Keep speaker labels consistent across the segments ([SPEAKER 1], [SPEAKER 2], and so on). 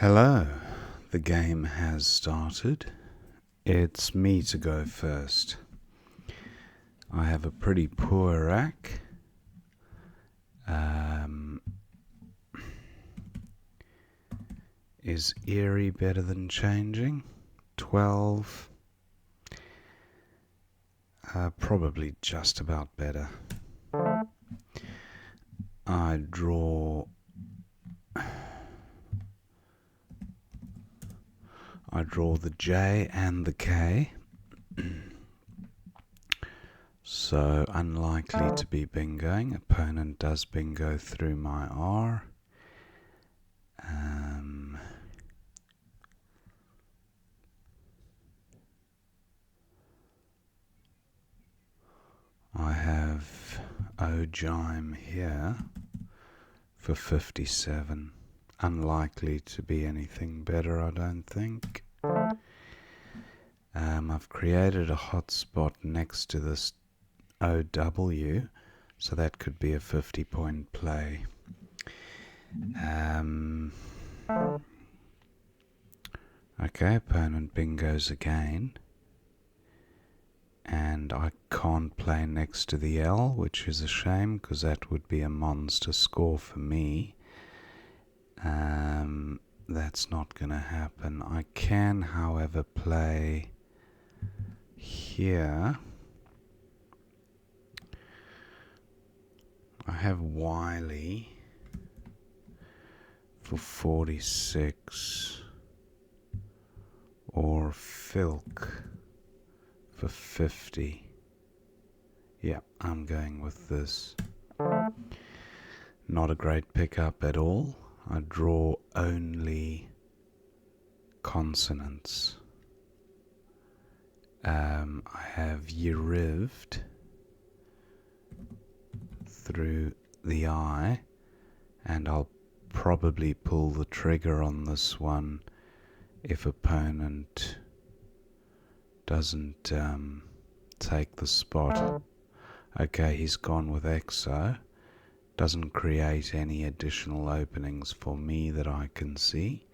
[SPEAKER 1] Hello, the game has started. It's me to go first. I have a pretty poor rack. Is Eerie better than changing? 12. Probably just about better. I draw the J and the K. So unlikely to be bingoing. Opponent does bingo through my R. I have Ojime here for 57. Unlikely to be anything better, I don't think. I've created a hotspot next to this OW, so that could be a 50-point play. Okay, opponent bingos again. And I can't play next to the L, which is a shame because that would be a monster score for me. That's not going to happen. I can, however, play here. I have Wiley for 46 or Filk for 50. Yeah, I'm going with this. Not a great pickup at all. I draw only consonants. I have Yerived through the I, and I'll probably pull the trigger on this one if opponent doesn't take the spot. Okay, he's gone with EXO. Doesn't create any additional openings for me that I can see.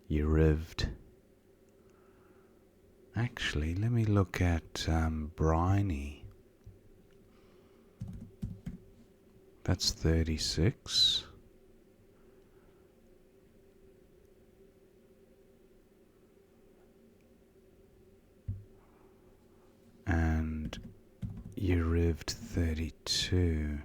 [SPEAKER 1] Yerived. Actually, let me look at Briny. That's 36. And Yerived 32.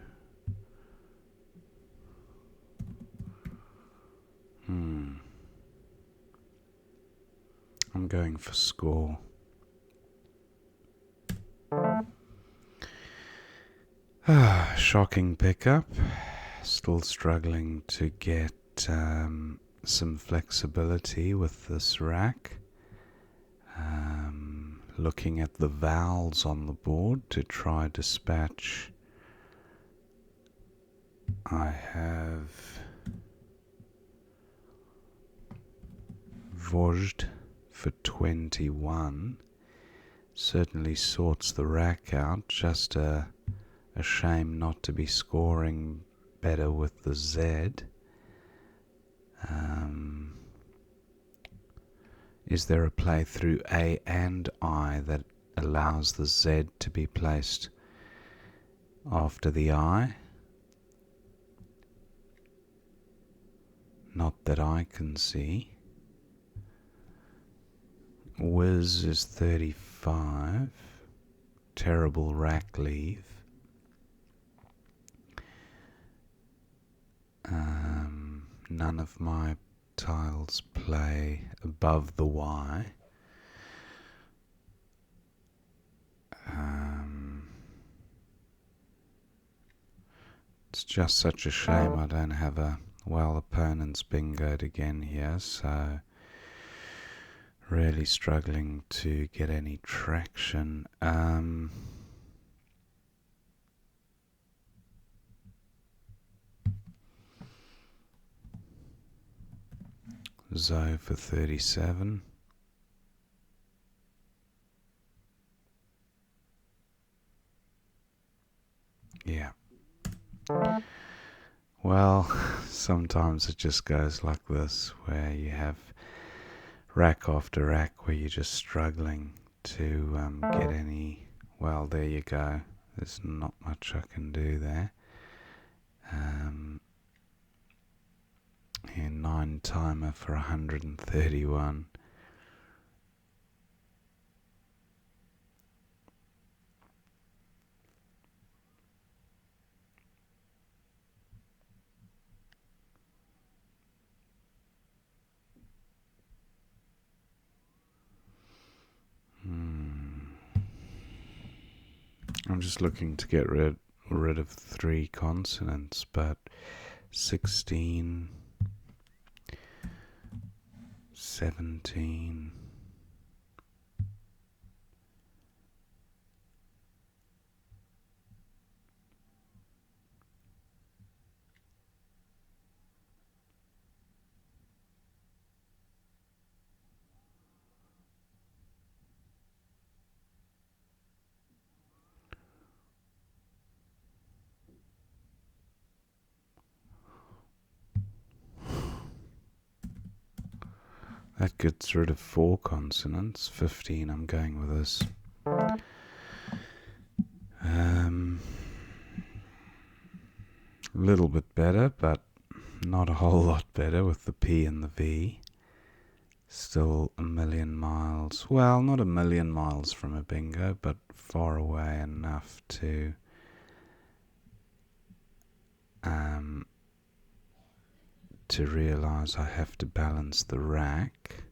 [SPEAKER 1] I'm going for score. Shocking pickup. Still struggling to get some flexibility with this rack. Looking at the vowels on the board to try dispatch. I have Vojd for 21. Certainly sorts the rack out. Just a shame not to be scoring better with the Z. Is there a play through A and I that allows the Z to be placed after the I? Not that I can see. Wiz is 35. Terrible rack leave. None of my tiles play above the Y. It's just such a shame I don't have a opponent's bingoed again here, so really struggling to get any traction. Zoe for 37. Yeah. Well, sometimes it just goes like this, where you have rack after rack where you're just struggling to get any. Well, there you go. There's not much I can do there. Here, 9 timer for 131. I'm just looking to get rid of 3 consonants, but 16, 17, that gets rid of 4 consonants. 15, I'm going with this. A little bit better, but not a whole lot better with the P and the V. Still a million miles. Well, not a million miles from a bingo, but far away enough to realize I have to balance the rack.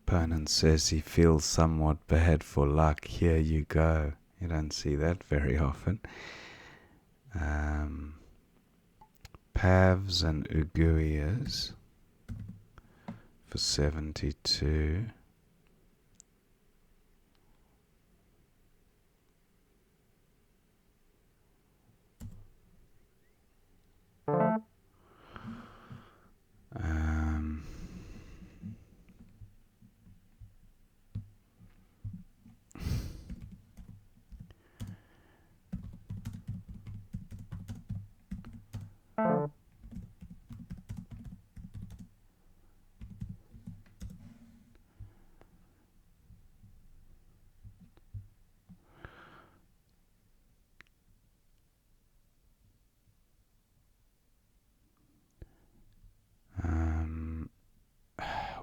[SPEAKER 1] Opponent says he feels somewhat bad for luck. Here you go. You don't see that very often. Pavs and Uguias for 72.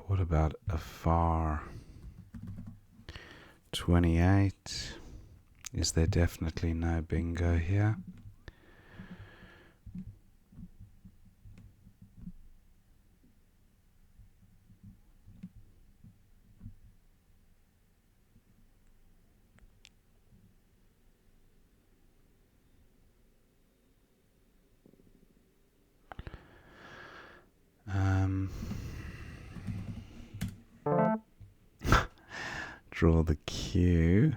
[SPEAKER 1] What about a far 28? Is there definitely no bingo here? Draw the Q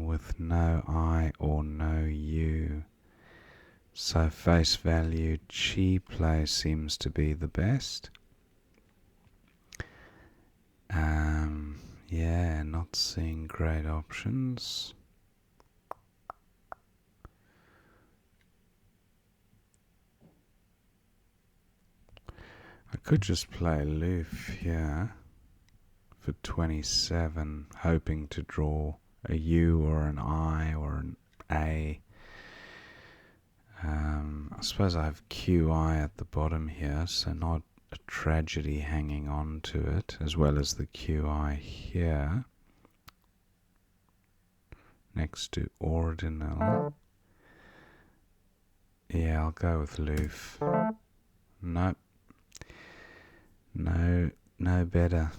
[SPEAKER 1] with no I or no U. So face value chi play seems to be the best. Yeah, not seeing great options. I could just play Loof here for 27, hoping to draw a U or an I or an A. I suppose I have QI at the bottom here, so not a tragedy hanging on to it, as well as the QI here next to ordinal. Yeah, I'll go with Loof. Nope. No better.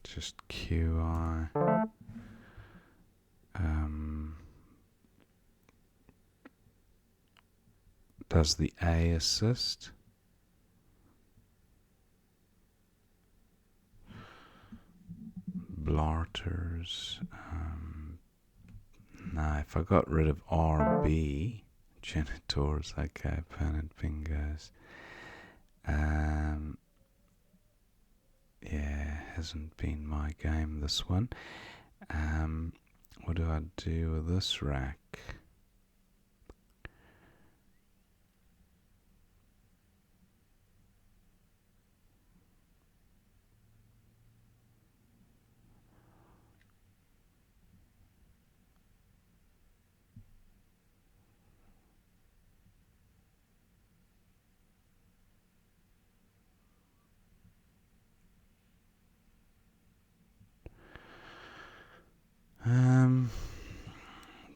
[SPEAKER 1] Just QI. Does the A assist? Blarters. No, if I got rid of RB, Genitors, okay, opponent bingos. Yeah, hasn't been my game, this one. What do I do with this rack?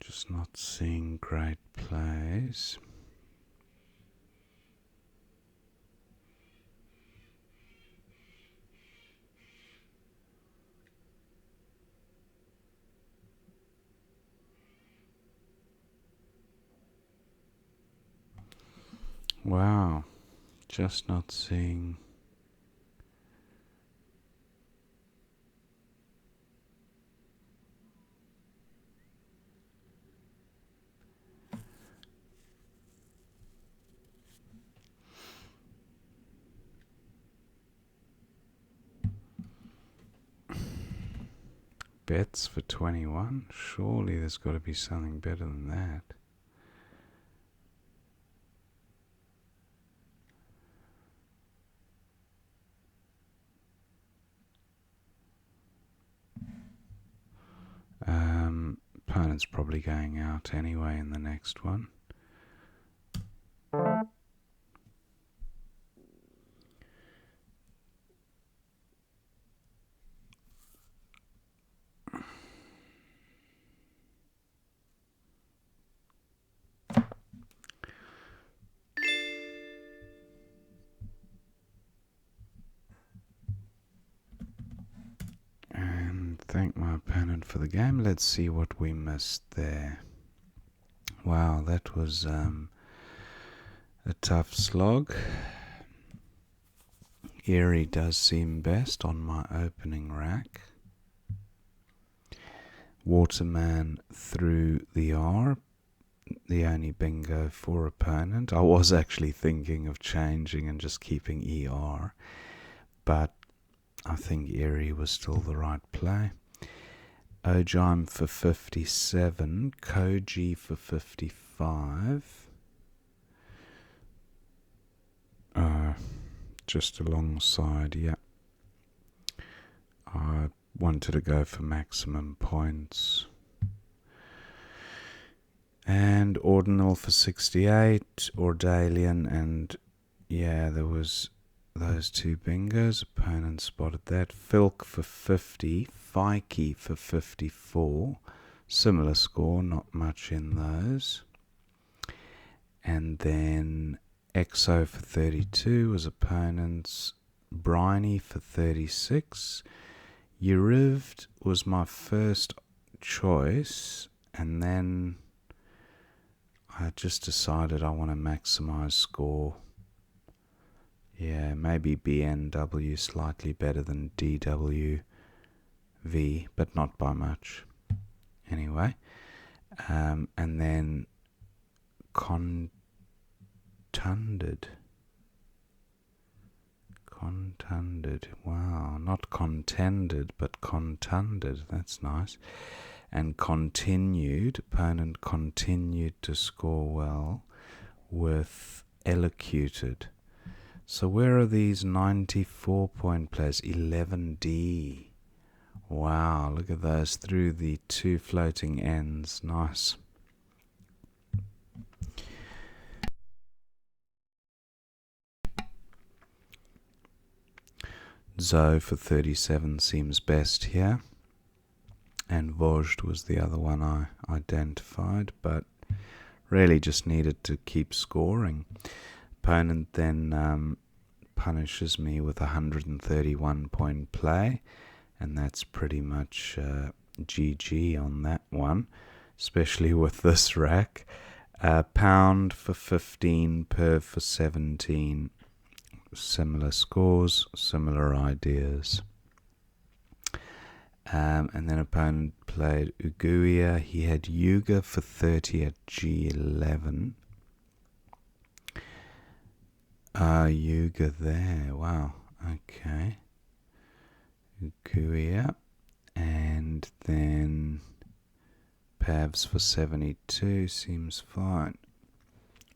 [SPEAKER 1] Just not seeing great plays. Wow, just not seeing. Bets for 21? Surely there's got to be something better than that. Opponent's probably going out anyway in the next one. And thank my opponent for the game. Let's see what we missed there. Wow, that was a tough slog. Erie does seem best on my opening rack. Waterman through the R, the only bingo for opponent. I was actually thinking of changing and just keeping ER, but I think Erie was still the right play. Ojime for 57, Koji for 55. Just alongside, yeah. I wanted to go for maximum points. And Ordinal for 68, Ordalian, and yeah, there was those two bingos. Opponent spotted that. Filk for 50, Fikey for 54. Similar score, not much in those. And then Exo for 32 was opponent's. Briney for 36. Urived was my first choice, and then I just decided I want to maximize score. Yeah, maybe BNW slightly better than DWV, but not by much. Anyway, and then Contunded. Wow, not contended, but contunded. That's nice. And continued, opponent continued to score well with elocuted. So where are these 94-point players? 11D. Wow, look at those through the two floating ends. Nice. Zoe for 37 seems best here. And Vojd was the other one I identified, but really just needed to keep scoring. Opponent then punishes me with a 131-point play, and that's pretty much GG on that one, especially with this rack. Pound for 15, Perv for 17. Similar scores, similar ideas. And then opponent played Uguia. He had Yuga for 30 at G11. Yuga there. Wow. Okay. Uguia. And then Pavs for 72. Seems fine.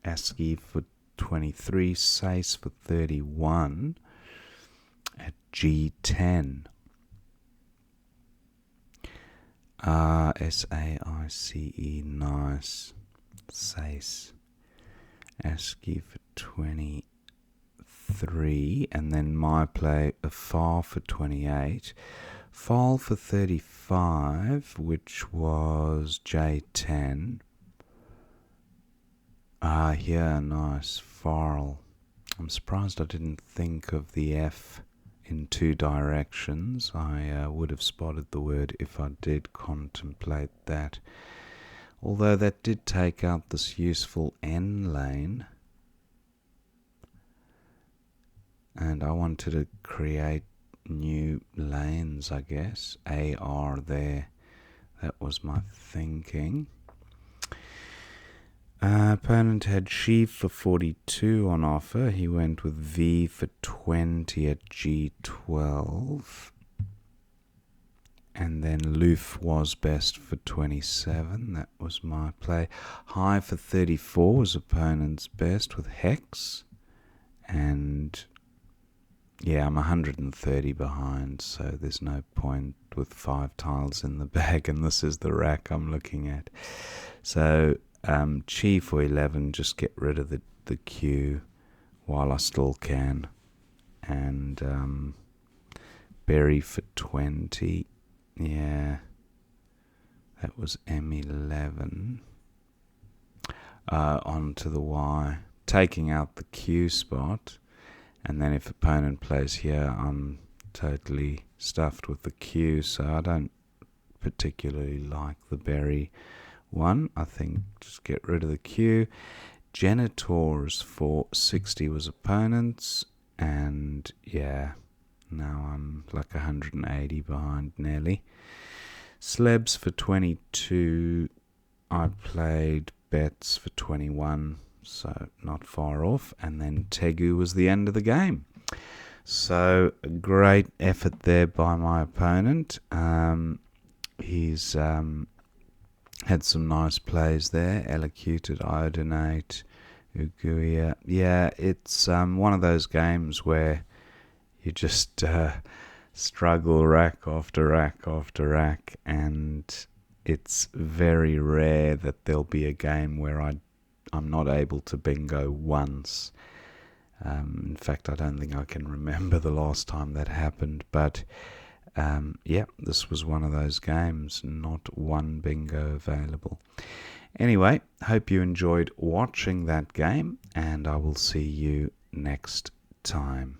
[SPEAKER 1] ASCII for 23. Sace for 31 at G10. SAICE, nice. Sace. ASCII for 23, and then my play a File for 28. File for 35, which was J10. Yeah, nice. File. I'm surprised I didn't think of the F in two directions. I would have spotted the word if I did contemplate that. Although that did take out this useful N lane. And I wanted to create new lanes, I guess. AR there. That was my thinking. Opponent had Sheaf for 42 on offer. He went with V for 20 at G12. And then Loof was best for 27. That was my play. High for 34 was opponent's best with Hex. And yeah, I'm 130 behind, so there's no point with 5 tiles in the bag, and this is the rack I'm looking at. So Chi for 11, just get rid of the Q while I still can. And Berry for 20. Yeah, that was M11. Onto the Y, taking out the Q spot. And then if opponent plays here, I'm totally stuffed with the Q, so I don't particularly like the Berry one. I think just get rid of the Q. Genitors for 60 was opponents, and yeah, now I'm like 180 behind nearly. Slebs for 22. I played Bets for 21, so not far off. And then Tegu was the end of the game. So a great effort there by my opponent. He's had some nice plays there. Elocuted, Iodinate, Uguia. Yeah, it's one of those games where you just struggle rack after rack after rack, and it's very rare that there'll be a game where I'm not able to bingo once. In fact, I don't think I can remember the last time that happened, but yeah, this was one of those games, not one bingo available. Anyway, hope you enjoyed watching that game, and I will see you next time.